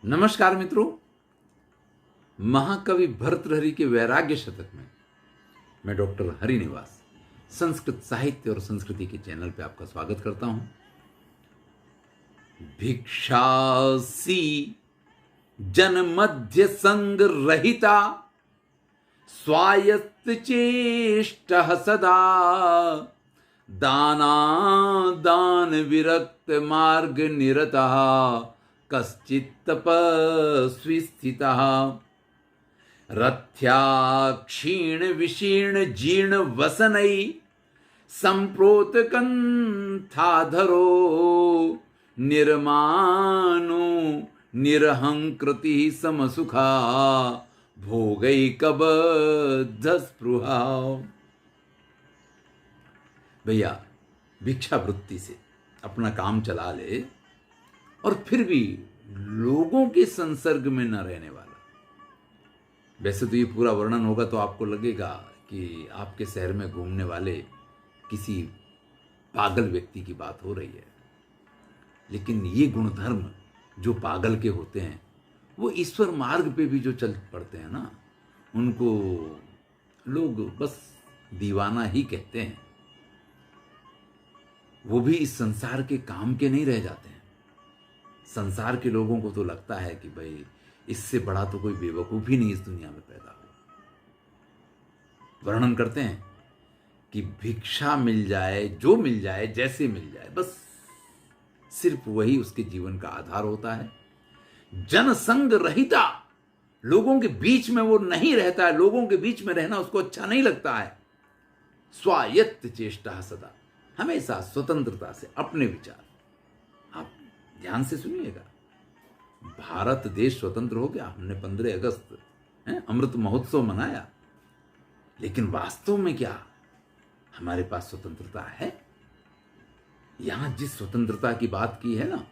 नमस्कार मित्रों, महाकवि भर्तृहरि के वैराग्य शतक में मैं डॉक्टर हरिनिवास संस्कृत साहित्य और संस्कृति के चैनल पे आपका स्वागत करता हूं। भिक्षासी जन मध्य संग रहिता स्वायत्त चेष्टः सदा दाना दान विरक्त मार्ग निरतः कश्चित् तपस्वी स्थितः रथ्या क्षीण विशीर्ण जीर्ण वसनै संप्रोत कंथाधरो निर्मानो निरहंकृति समसुखा भोगैकबद्ध स्पृहा। भैया, भिक्षा वृत्ति से अपना काम चला ले और फिर भी लोगों के संसर्ग में न रहने वाला। वैसे तो ये पूरा वर्णन होगा तो आपको लगेगा कि आपके शहर में घूमने वाले किसी पागल व्यक्ति की बात हो रही है, लेकिन ये गुणधर्म जो पागल के होते हैं वो ईश्वर मार्ग पे भी जो चल पड़ते हैं ना, उनको लोग बस दीवाना ही कहते हैं। वो भी इस संसार के काम के नहीं रह जाते हैं। संसार के लोगों को तो लगता है कि भाई इससे बड़ा तो कोई बेवकूफ ही नहीं इस दुनिया में पैदा हो। वर्णन करते हैं कि भिक्षा मिल जाए, जो मिल जाए, जैसे मिल जाए, बस सिर्फ वही उसके जीवन का आधार होता है। जनसंग रहिता, लोगों के बीच में वो नहीं रहता है, लोगों के बीच में रहना उसको अच्छा नहीं लगता है। स्वायत्त चेष्टा सदा, हमेशा स्वतंत्रता से अपने विचार। आप ध्यान से सुनिएगा, भारत देश स्वतंत्र हो गया, हमने 15 अगस्त अमृत महोत्सव मनाया, लेकिन वास्तव में क्या हमारे पास स्वतंत्रता है? यहां जिस स्वतंत्रता की बात की है ना,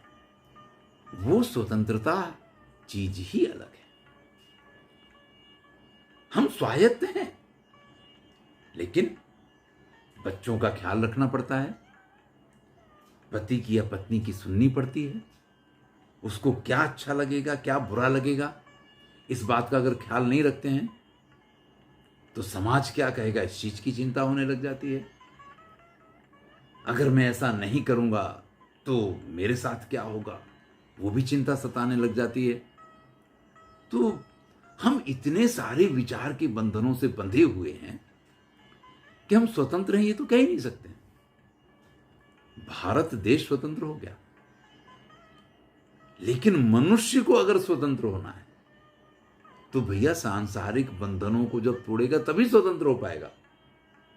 वो स्वतंत्रता चीज ही अलग है। हम स्वायत्त हैं, लेकिन बच्चों का ख्याल रखना पड़ता है, पति की या पत्नी की सुननी पड़ती है, उसको क्या अच्छा लगेगा क्या बुरा लगेगा इस बात का अगर ख्याल नहीं रखते हैं तो समाज क्या कहेगा इस चीज की चिंता होने लग जाती है। अगर मैं ऐसा नहीं करूंगा तो मेरे साथ क्या होगा, वो भी चिंता सताने लग जाती है। तो हम इतने सारे विचार के बंधनों से बंधे हुए हैं कि हम स्वतंत्र हैं ये तो कह ही नहीं सकते। भारत देश स्वतंत्र हो गया, लेकिन मनुष्य को अगर स्वतंत्र होना है तो भैया सांसारिक बंधनों को जब तोड़ेगा तभी स्वतंत्र हो पाएगा।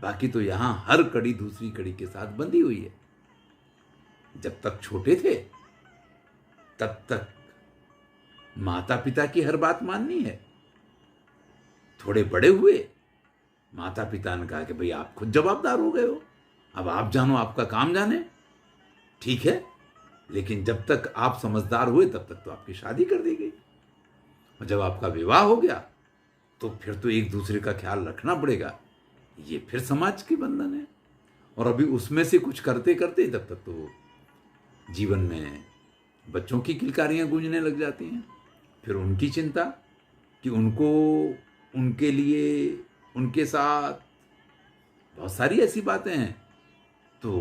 बाकी तो यहां हर कड़ी दूसरी कड़ी के साथ बंधी हुई है। जब तक छोटे थे तब तक माता पिता की हर बात माननी है। थोड़े बड़े हुए, माता पिता ने कहा कि भाई आप खुद जवाबदार हो गए हो, अब आप जानो, आपका काम जाने। ठीक है, लेकिन जब तक आप समझदार हुए तब तक तो आपकी शादी कर दी गई, और जब आपका विवाह हो गया तो फिर तो एक दूसरे का ख्याल रखना पड़ेगा। ये फिर समाज के बंधन है। और अभी उसमें से कुछ करते करते तब तक तो जीवन में बच्चों की किलकारियां गूंजने लग जाती हैं। फिर उनकी चिंता कि उनको, उनके लिए, उनके साथ बहुत सारी ऐसी बातें हैं। तो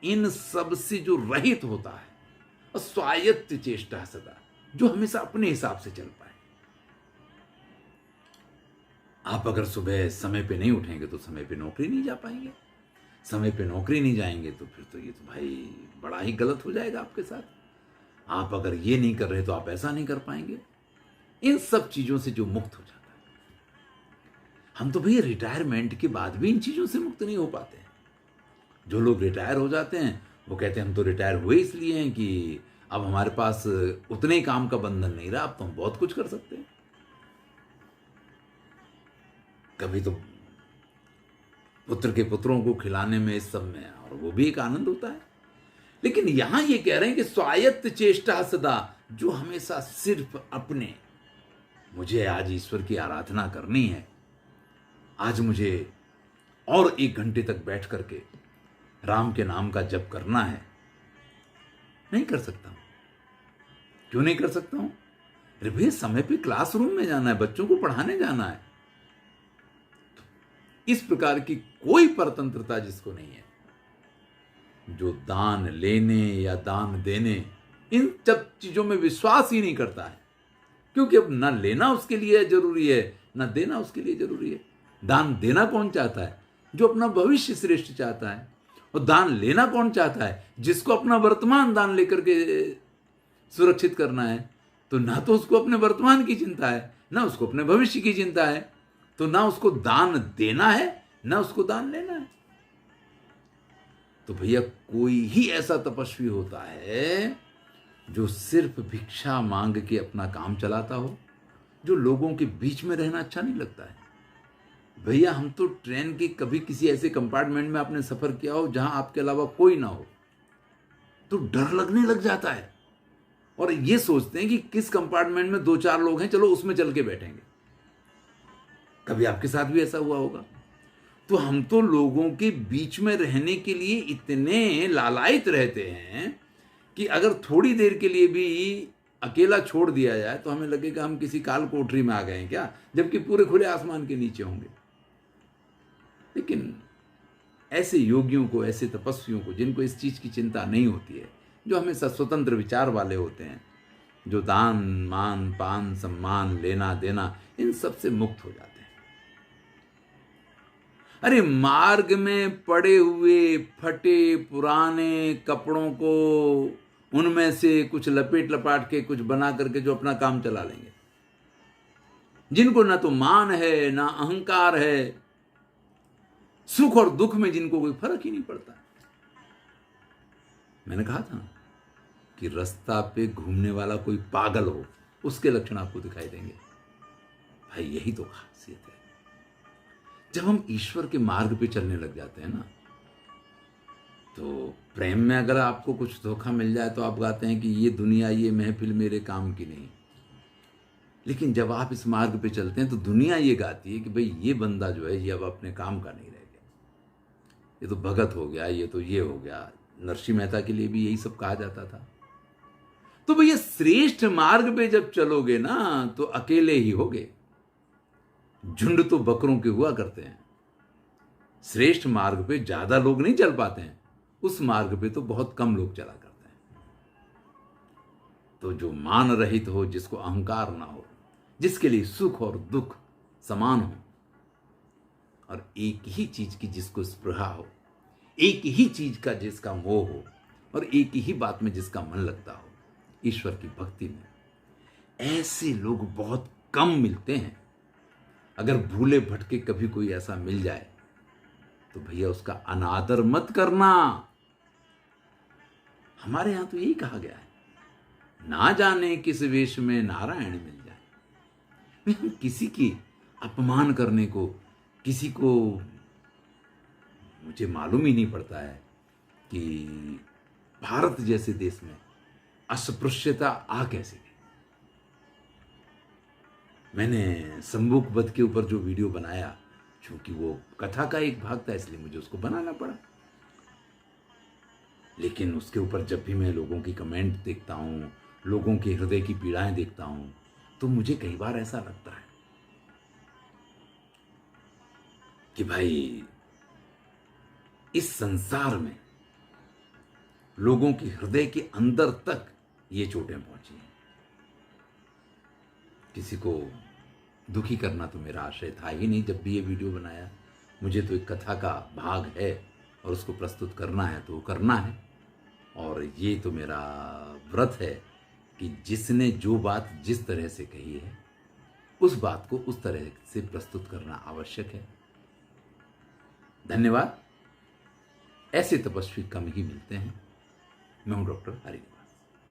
इन सब से जो रहित होता है और स्वायत्त चेष्टा सदा, जो हमेशा अपने हिसाब से चल पाए। आप अगर सुबह समय पे नहीं उठेंगे तो समय पे नौकरी नहीं जा पाएंगे, समय पे नौकरी नहीं जाएंगे तो फिर तो ये तो भाई बड़ा ही गलत हो जाएगा आपके साथ। आप अगर ये नहीं कर रहे तो आप ऐसा नहीं कर पाएंगे। इन सब चीजों से जो मुक्त हो जाता है, हम तो भैया रिटायरमेंट के बाद भी इन चीजों से मुक्त नहीं हो पाते हैं। जो लोग रिटायर हो जाते हैं वो कहते हैं हम तो रिटायर हुए इसलिए हैं कि अब हमारे पास उतने ही काम का बंधन नहीं रहा, अब तो हम बहुत कुछ कर सकते हैं। कभी तो पुत्र के पुत्रों को खिलाने में, इस सब में, और वो भी एक आनंद होता है। लेकिन यहां ये कह रहे हैं कि स्वायत्त चेष्टा सदा, जो हमेशा सिर्फ अपने, मुझे आज ईश्वर की आराधना करनी है, आज मुझे और 1 घंटे तक बैठ करके राम के नाम का जप करना है, नहीं कर सकता हूं। क्यों नहीं कर सकता हूं? अरे भैया, समय पे क्लासरूम में जाना है, बच्चों को पढ़ाने जाना है। इस प्रकार की कोई परतंत्रता जिसको नहीं है, जो दान लेने या दान देने, इन सब चीजों में विश्वास ही नहीं करता है, क्योंकि अब ना लेना उसके लिए जरूरी है, ना देना उसके लिए जरूरी है। दान देना कौन चाहता है? जो अपना भविष्य श्रेष्ठ चाहता है। और दान लेना कौन चाहता है? जिसको अपना वर्तमान दान लेकर के सुरक्षित करना है। तो ना तो उसको अपने वर्तमान की चिंता है, ना उसको अपने भविष्य की चिंता है। तो ना उसको दान देना है, ना उसको दान लेना है। तो भैया, कोई ही ऐसा तपस्वी होता है जो सिर्फ भिक्षा मांग के अपना काम चलाता हो, जो लोगों के बीच में रहना अच्छा नहीं लगता है। भैया, हम तो ट्रेन के कभी किसी ऐसे कंपार्टमेंट में आपने सफर किया हो जहां आपके अलावा कोई ना हो, तो डर लगने लग जाता है और ये सोचते हैं कि किस कंपार्टमेंट में 2-4 लोग हैं, चलो उसमें चल के बैठेंगे। कभी आपके साथ भी ऐसा हुआ होगा। तो हम तो लोगों के बीच में रहने के लिए इतने लालायित रहते हैं कि अगर थोड़ी देर के लिए भी अकेला छोड़ दिया जाए तो हमें लगेगा हम किसी काल कोठरी में आ गए हैं क्या, जबकि पूरे खुले आसमान के नीचे होंगे। लेकिन ऐसे योगियों को, ऐसे तपस्वियों को, जिनको इस चीज की चिंता नहीं होती है, जो हमेशा स्वतंत्र विचार वाले होते हैं, जो दान मान पान सम्मान लेना देना इन सब से मुक्त हो जाते हैं। अरे, मार्ग में पड़े हुए फटे पुराने कपड़ों को उनमें से कुछ लपेट लपाट के कुछ बना करके जो अपना काम चला लेंगे, जिनको ना तो मान है ना अहंकार है, सुख और दुख में जिनको कोई फर्क ही नहीं पड़ता। मैंने कहा था ना कि रास्ता पे घूमने वाला कोई पागल हो, उसके लक्षण आपको दिखाई देंगे। भाई, यही तो खासियत है। जब हम ईश्वर के मार्ग पे चलने लग जाते हैं ना, तो प्रेम में अगर आपको कुछ धोखा मिल जाए तो आप गाते हैं कि ये दुनिया, ये महफिल मेरे काम की नहीं। लेकिन जब आप इस मार्ग पे चलते हैं तो दुनिया ये गाती है कि भाई, ये बंदा जो है ये अब अपने काम का नहीं रह गया, ये तो भगत हो गया, ये तो ये हो गया। नरसिंह मेहता के लिए भी यही सब कहा जाता था। तो भैया, श्रेष्ठ मार्ग पे जब चलोगे ना तो अकेले ही होगे। झुंड तो बकरों के हुआ करते हैं। श्रेष्ठ मार्ग पे ज्यादा लोग नहीं चल पाते हैं, उस मार्ग पे तो बहुत कम लोग चला करते हैं। तो जो मान रहित हो, जिसको अहंकार ना हो, जिसके लिए सुख और दुख समान हो, और एक ही चीज की जिसको स्पृहा हो, एक ही चीज का जिसका मोह हो, और एक ही बात में जिसका मन लगता हो, ईश्वर की भक्ति में, ऐसे लोग बहुत कम मिलते हैं। अगर भूले भटके कभी कोई ऐसा मिल जाए तो भैया, उसका अनादर मत करना। हमारे यहां तो यही कहा गया है, ना जाने किस वेश में नारायण मिल जाए। हम किसी की अपमान करने को, किसी को, मुझे मालूम ही नहीं पड़ता है कि भारत जैसे देश में अस्पृश्यता आ कैसे गई। मैंने संबुक वध के ऊपर जो वीडियो बनाया, क्योंकि वो कथा का एक भाग था, इसलिए मुझे उसको बनाना पड़ा। लेकिन उसके ऊपर जब भी मैं लोगों की कमेंट देखता हूं, लोगों के हृदय की पीड़ाएं देखता हूं, तो मुझे कई बार ऐसा लगता है कि भाई, इस संसार में लोगों के हृदय के अंदर तक ये चोटें पहुंची हैं। किसी को दुखी करना तो मेरा आशय था ही नहीं। जब भी ये वीडियो बनाया, मुझे तो एक कथा का भाग है और उसको प्रस्तुत करना है तो वो करना है। और ये तो मेरा व्रत है कि जिसने जो बात जिस तरह से कही है, उस बात को उस तरह से प्रस्तुत करना आवश्यक है। धन्यवाद। ऐसे तपस्वी कम ही मिलते हैं। मैं हूं डॉक्टर हरि।